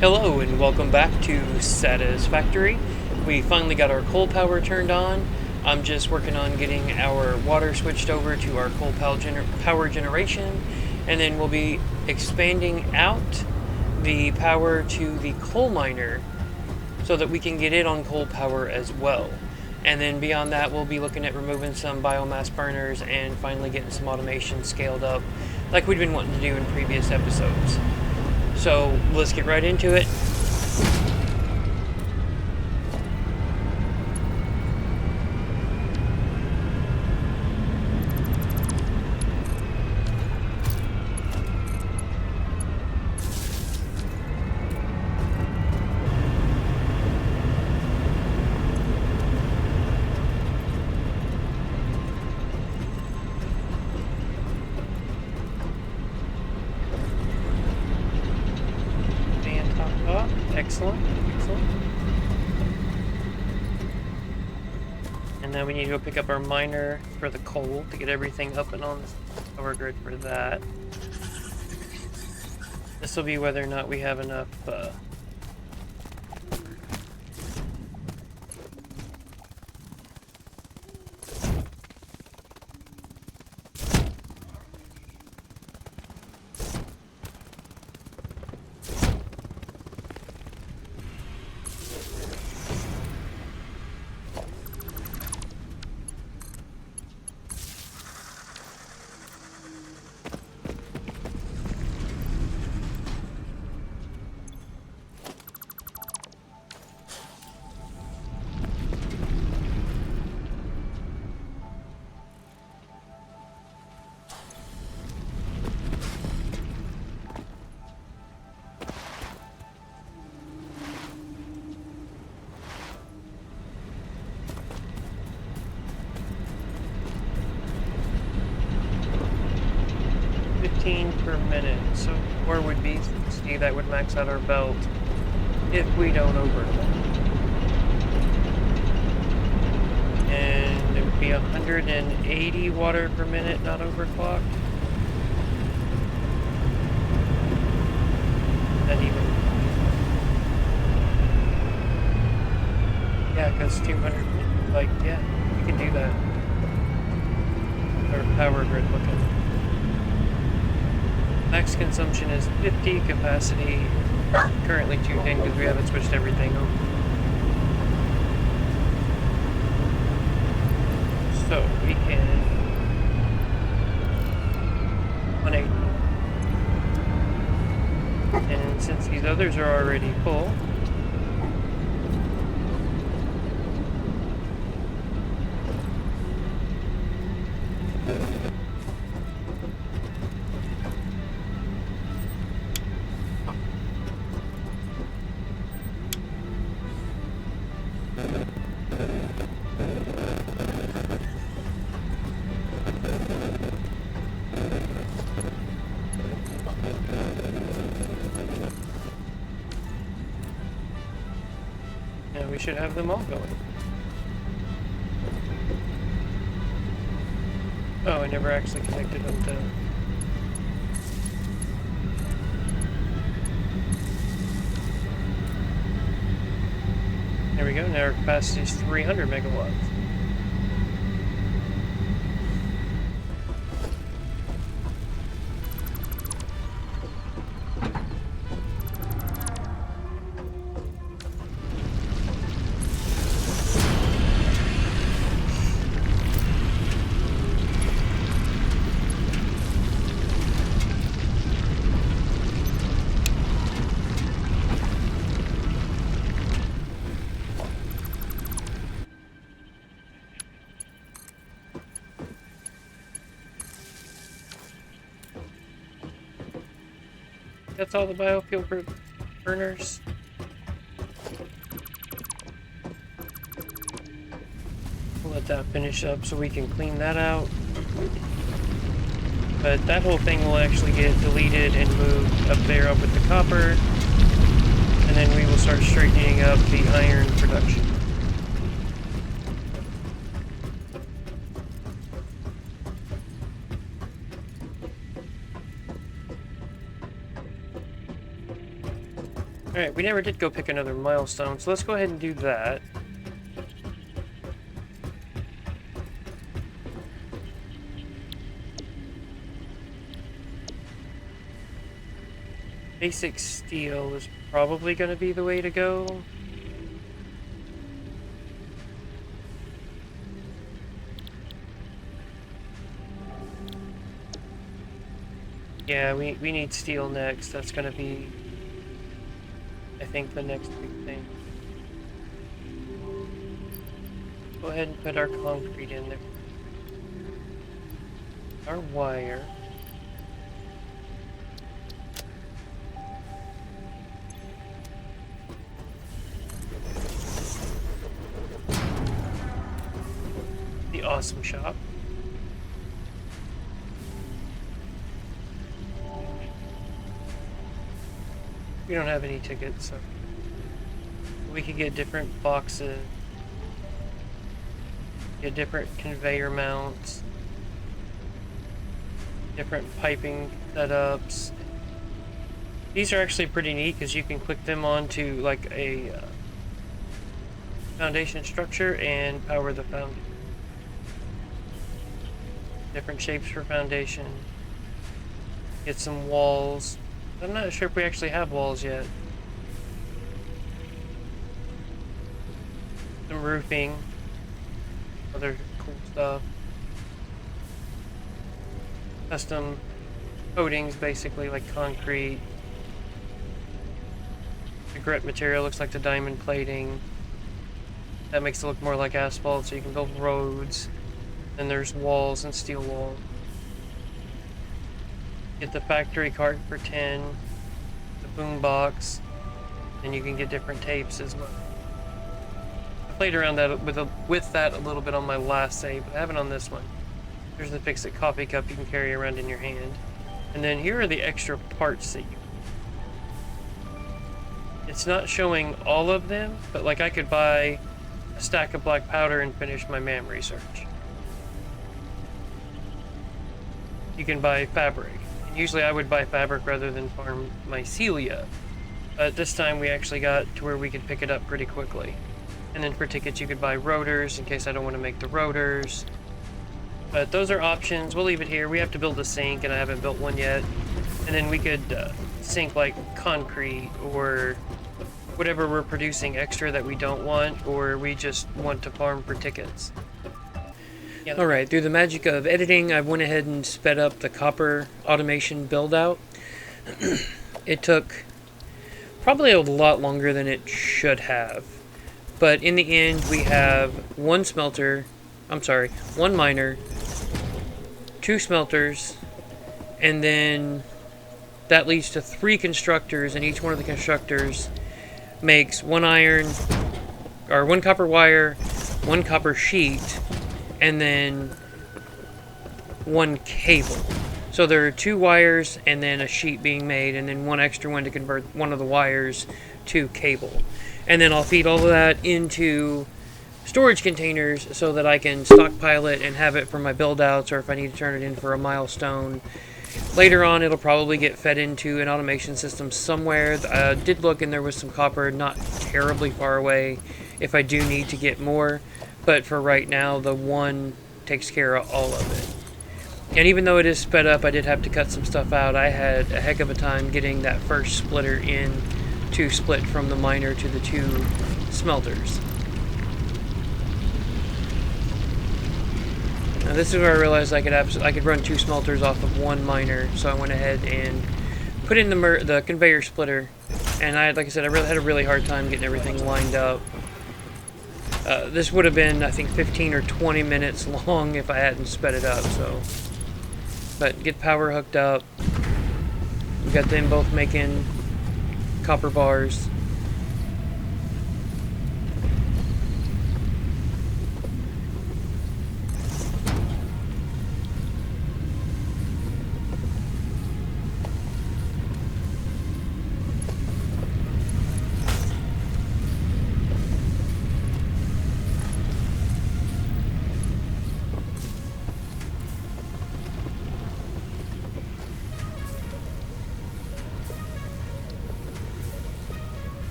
Hello and welcome back to Satisfactory. We finally got our coal power turned on. I'm just working on getting our water switched over to our coal power generation, and then we'll be expanding out the power to the coal miner so that we can get it on coal power as well. And then beyond that, we'll be looking at removing some biomass burners and finally getting some automation scaled up like we'd been wanting to do in previous episodes. So let's get right into it. Excellent. And now we need to go pick up our miner for the coal to get everything up and on the power grid for that. This will be whether or not we have enough 15 per minute. So where would be see that would max out our belt if we don't overclock. And it would be 180 water per minute, not overclocked. That even. Yeah, because 200, like, yeah, we can do that. Our power grid looking. Max consumption is 50, capacity currently 210 because we haven't switched everything over. So we can 180. And since these others are already full, we should have them all going. Oh, I never actually connected them to... There we go, now our capacity is 300 megawatts. That's all the biofuel burners. We'll let that finish up so we can clean that out. But that whole thing will actually get deleted and moved up there up with the copper. And then we will start straightening up the iron production. Alright, we never did go pick another milestone, so let's go ahead and do that. Basic steel is probably going to be the way to go. Yeah, we need steel next. That's going to be, I think, the next big thing. Go ahead and put our concrete in there. Our wire. The awesome shop. We don't have any tickets, so we could get different boxes, get different conveyor mounts, different piping setups. These are actually pretty neat because you can click them onto like a foundation structure and power the foundation. Different shapes for foundation. Get some walls. I'm not sure if we actually have walls yet. Some roofing. Other cool stuff. Custom coatings, basically, like concrete. The grit material looks like the diamond plating. That makes it look more like asphalt, so you can build roads. Then there's walls and steel walls. Get the factory cart for 10, the boom box, and you can get different tapes as well. I played around that with that a little bit on my last save, but I haven't on this one. There's the Fix-It coffee cup you can carry around in your hand. And then here are the extra parts that it's not showing all of them, but like I could buy a stack of black powder and finish my MAM research. You can buy fabric. Usually I would buy fabric rather than farm mycelia. But this time we actually got to where we could pick it up pretty quickly. And then for tickets you could buy rotors in case I don't want to make the rotors. But those are options. We'll leave it here. We have to build a sink and I haven't built one yet. And then we could sink like concrete or whatever we're producing extra that we don't want, or we just want to farm for tickets. Alright, through the magic of editing, I went ahead and sped up the copper automation build out. It took probably a lot longer than it should have. But in the end, we have one miner, 2 smelters, and then that leads to 3 constructors, and each one of the constructors makes 1 copper wire, 1 copper sheet, and then 1 cable. So there are 2 wires and then a sheet being made, and then 1 extra one to convert one of the wires to cable. And then I'll feed all of that into storage containers so that I can stockpile it and have it for my build outs, or if I need to turn it in for a milestone. Later on, it'll probably get fed into an automation system somewhere. I did look, and there was some copper not terribly far away if I do need to get more. But for right now, the one takes care of all of it. And even though it is sped up, I did have to cut some stuff out. I had a heck of a time getting that first splitter in to split from the miner to the 2 smelters. Now this is where I realized I could run 2 smelters off of 1 miner, so I went ahead and put in the conveyor splitter. And like I said, I had a really hard time getting everything lined up. This would have been, I think, 15 or 20 minutes long if I hadn't sped it up, so. But get power hooked up. We got them both making copper bars.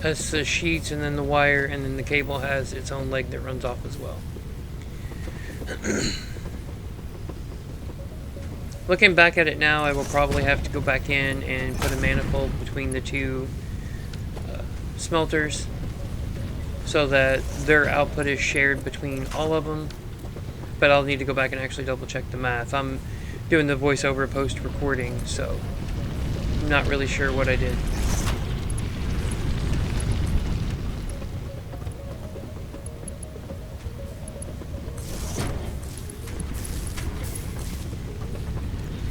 That's the sheets, and then the wire, and then the cable has its own leg that runs off as well. Looking back at it now, I will probably have to go back in and put a manifold between the two smelters so that their output is shared between all of them. But I'll need to go back and actually double check the math. I'm doing the voiceover post-recording, so I'm not really sure what I did.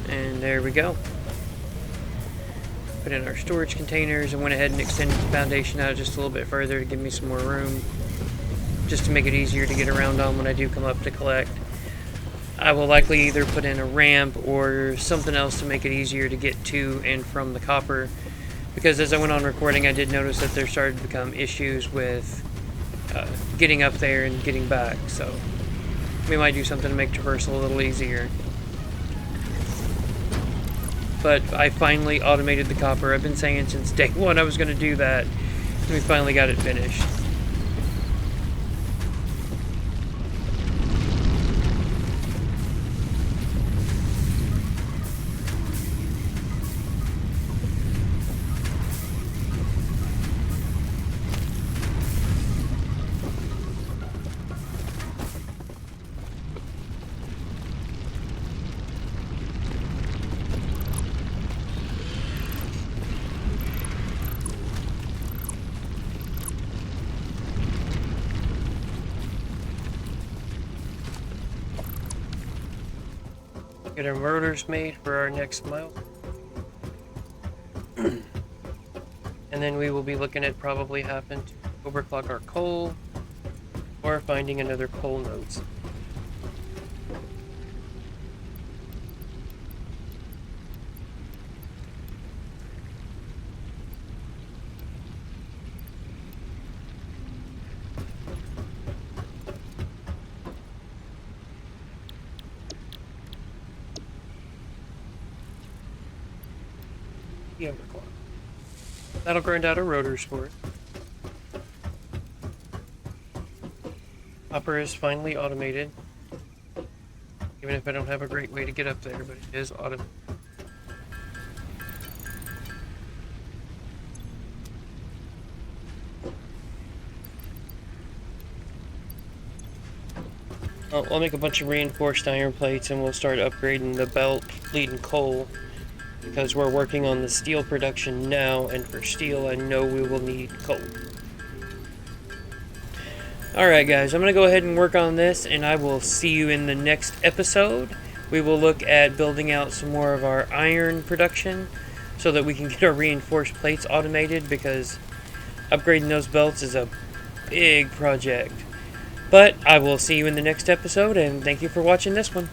And there we go. Put in our storage containers and went ahead and extended the foundation out just a little bit further to give me some more room, just to make it easier to get around on when I do come up to collect. I will likely either put in a ramp or something else to make it easier to get to and from the copper, because as I went on recording I did notice that there started to become issues with getting up there and getting back, so we might do something to make traversal a little easier. But I finally automated the copper. I've been saying since day one I was going to do that, and we finally got it finished. Get our motors made for our next mile. And then we will be looking at probably having to overclock our coal or finding another coal nodes. The overclock. That'll grind out our rotors for it. Hopper is finally automated. Even if I don't have a great way to get up there, but it is automated. I'll make a bunch of reinforced iron plates and we'll start upgrading the belt leading coal, because we're working on the steel production now, and for steel I know we will need coal. Alright guys, I'm going to go ahead and work on this, and I will see you in the next episode. We will look at building out some more of our iron production so that we can get our reinforced plates automated, because upgrading those belts is a big project. But I will see you in the next episode, and thank you for watching this one.